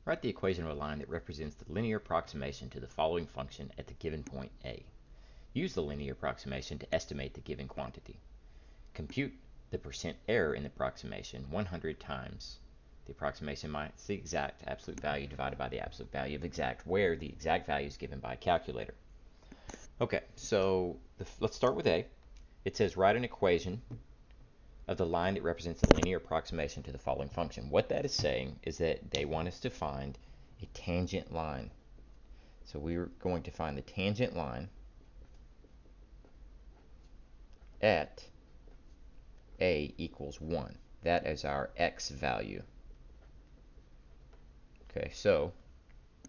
Write the equation of a line that represents the linear approximation to the following function at the given point A. Use the linear approximation to estimate the given quantity. Compute the percent error in the approximation 100 times the approximation minus the exact absolute value divided by the absolute value of exact, where the exact value is given by a calculator. Okay, so let's start with A. It says write an equation of the line that represents the linear approximation to the following function. What that is saying is that they want us to find a tangent line. So we're going to find the tangent line at A equals 1. That is our x value. Okay, so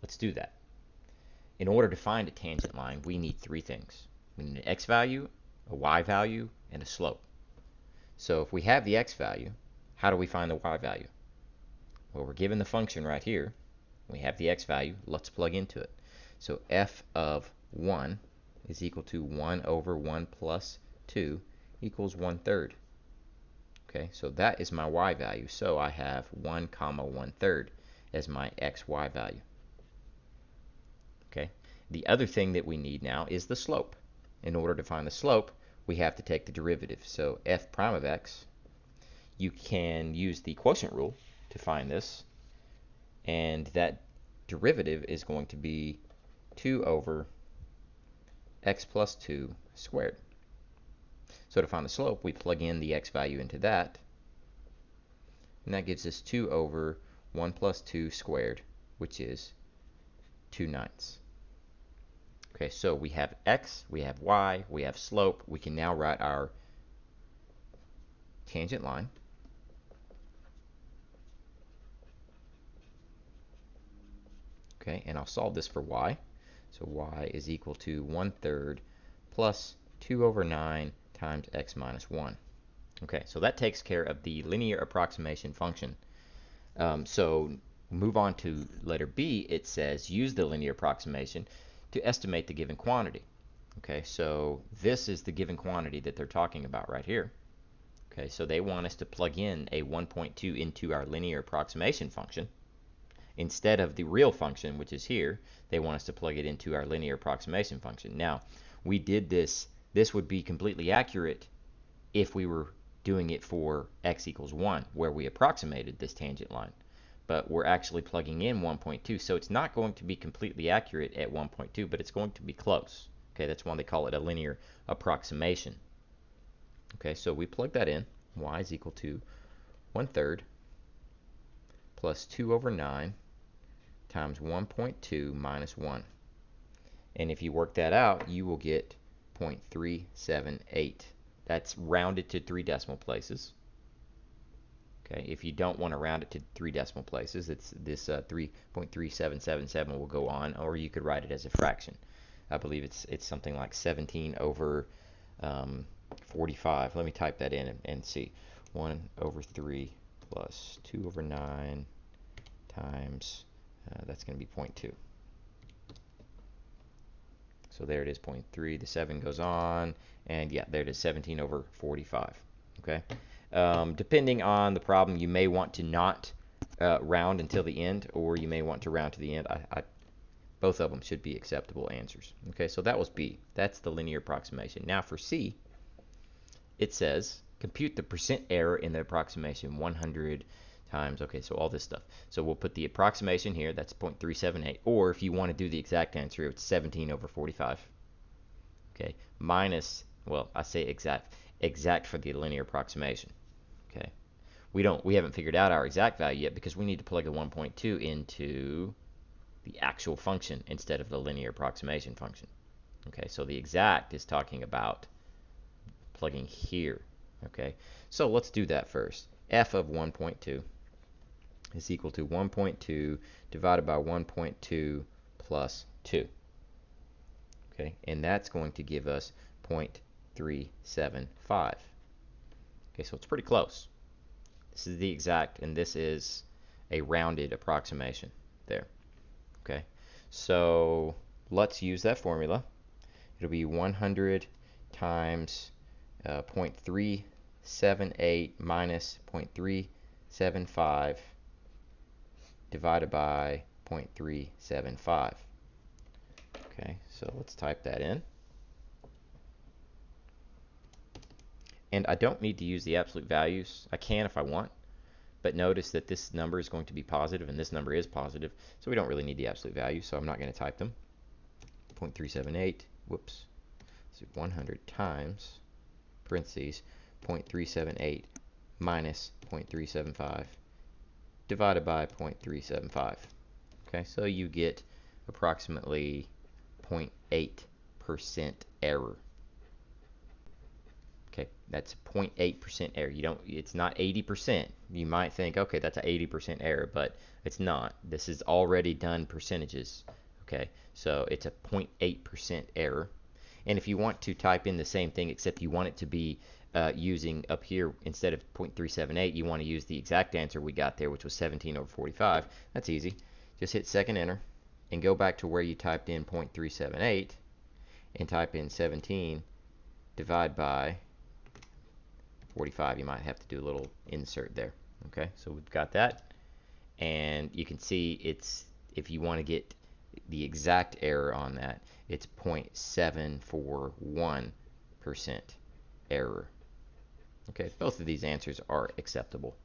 let's do that. In order to find a tangent line, we need three things. We need an x value, a y value, and a slope. So if we have the x value, how do we find the y value? Well, we're given the function right here. We have the x value. Let's plug into it. So f of 1 is equal to 1 over 1 plus 2 equals 1/3. Okay, so that is my y value. So I have 1 comma 1/3 as my xy value. Okay, the other thing that we need now is the slope. In order to find the slope, we have to take the derivative. So f prime of x, you can use the quotient rule to find this, and that derivative is going to be 2 over x plus 2 squared. So to find the slope, we plug in the x value into that, and that gives us 2 over 1 plus 2 squared, which is 2/9. Okay, so we have x, we have y, we have slope. We can now write our tangent line. Okay, and I'll solve this for y. So y is equal to 1/3 plus 2 over 9 times x minus 1. Okay, so that takes care of the linear approximation function. So move on to letter B. It says use the linear approximation to estimate the given quantity. Okay, so this is the given quantity that they're talking about right here. Okay, so they want us to plug in a 1.2 into our linear approximation function. Instead of the real function, which is here, they want us to plug it into our linear approximation function. Now, we did this. This would be completely accurate if we were doing it for x equals 1, where we approximated this tangent line. But we're actually plugging in 1.2, so it's not going to be completely accurate at 1.2, but it's going to be close. Okay, that's why they call it a linear approximation. Okay, so we plug that in. Y is equal to 1/3 plus 2 over 9 times 1.2 minus 1. And if you work that out, you will get 0.378. That's rounded to 3 decimal places. Okay, if you don't want to round it to 3 decimal places, it's this 3.3777 will go on, or you could write it as a fraction. I believe it's something like 17 over 45. Let me type that in and see. 1 over 3 plus 2 over 9 times, that's going to be 0.2. So there it is, 0.3. The 7 goes on, and yeah, there it is, 17 over 45. Okay. Depending on the problem, you may want to not round until the end, or you may want to round to the end. Both of them should be acceptable answers. Okay, so that was B. That's the linear approximation. Now for C, it says compute the percent error in the approximation 100 times. Okay, so all this stuff. So we'll put the approximation here. That's 0.378. Or if you want to do the exact answer, it's 17 over 45. Okay, minus, well, I say exact for the linear approximation. Okay, we haven't figured out our exact value yet because we need to plug a 1.2 into the actual function instead of the linear approximation function. Okay, so the exact is talking about plugging here. Okay, so let's do that first. F of 1.2 is equal to 1.2 divided by 1.2 plus 2. Okay, and that's going to give us 0.375. Okay, so it's pretty close. This is the exact, and this is a rounded approximation there. Okay, so let's use that formula. It'll be 100 times 0.378 minus 0.375 divided by 0.375. Okay, so let's type that in. And I don't need to use the absolute values. I can if I want, but notice that this number is going to be positive and this number is positive, so we don't really need the absolute value, so I'm not going to type them. 0.378, whoops, so 100 times, parentheses, 0.378 minus 0.375 divided by 0.375. Okay, so you get approximately 0.8% error. Okay, that's 0.8% error. It's not 80%. You might think, okay, that's an 80% error, but it's not. This is already done percentages. Okay, so it's a 0.8% error. And if you want to type in the same thing, except you want it to be using up here, instead of 0.378, you want to use the exact answer we got there, which was 17 over 45. That's easy. Just hit second enter and go back to where you typed in 0.378 and type in 17 divide by 45. You might have to do a little insert there. Okay, so we've got that, and you can see if you want to get the exact error on that, it's 0.741% error. Okay, both of these answers are acceptable.